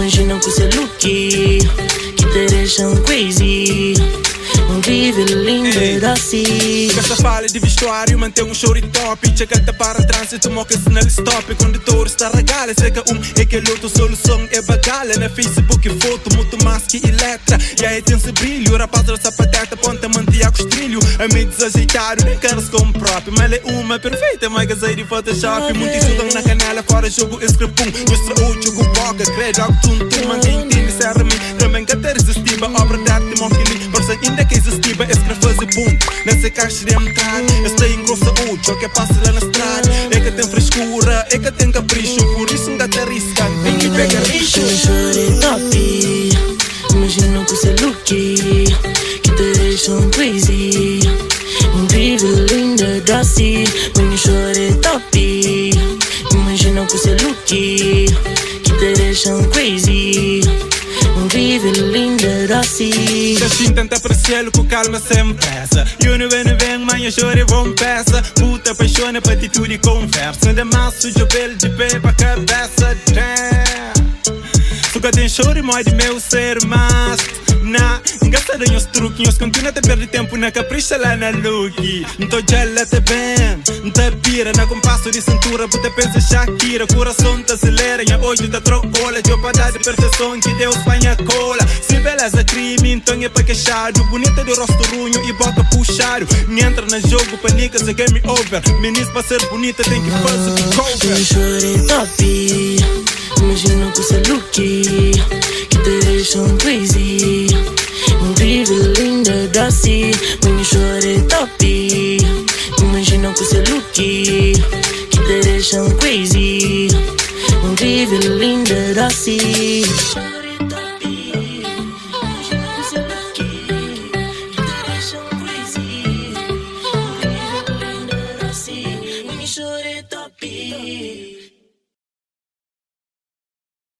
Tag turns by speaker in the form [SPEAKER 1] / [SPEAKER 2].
[SPEAKER 1] Imagina com esse look que te deixam crazy. Incrível, linda assim.
[SPEAKER 2] Essa fala de vestuário mantém um show top. Chega-te para trânsito, moca se não stop. Condutor está regala, chega é que luto, solução é bagala. Na Facebook foto, muito mais que letra. E aí tem esse brilho, rapaz da sapateta, ponta mantia com estrilho. Amigos ajeitaram, nem caras como próprio. Mas é uma perfeita, mas gazei de Photoshop. Muito estudam na canela, fora jogo escrepum. Mostra o jogo boca, credo, algo tum, mantém time, serra-me. Também que ter resistiva, obra de arte, moquili. Força ainda que existiva, escreve boom. Nessa caixa de metade, esta engrossa o choque que passa lá na estrada. É que tem frescura, é que tem capricho. Por isso não dá arrisca, tem que pegar lixo.
[SPEAKER 1] Chore top, imagina com esse look que te deixam crazy. Incrível, linda, doce. When you chore top, imagina com esse look que te deixam crazy. Incrível, linda, doce.
[SPEAKER 2] Se assim tenta apreciá-lo com calma sem pressa. Eu não venho, mas eu choro e vou peça. Puta apaixona pra atitude e conversa. Ainda mais sujo pelo de pé pra cabeça. Suga tem choro e mói de meu ser, mas engraçado os truques, continua a perder tempo na capricha lá na look. Então já lá te bem, tá pira na compasso de cintura, puta pensa Shakira, coração tá acelera, e hoje tá trocola, de opada de perfeição que Deus panha cola. Se beleza crime, então é pra queixado, bonita de rosto runho e boca puxado. Entra no jogo, panica, se game over. Meninas pra ser bonita tem que fazer o cover.
[SPEAKER 1] Chore top, imagina com esse look que te deixam crazy. Incrível, linda, doce. When you chore top, imagina com esse look que te deixam crazy. Incrível, linda, doce.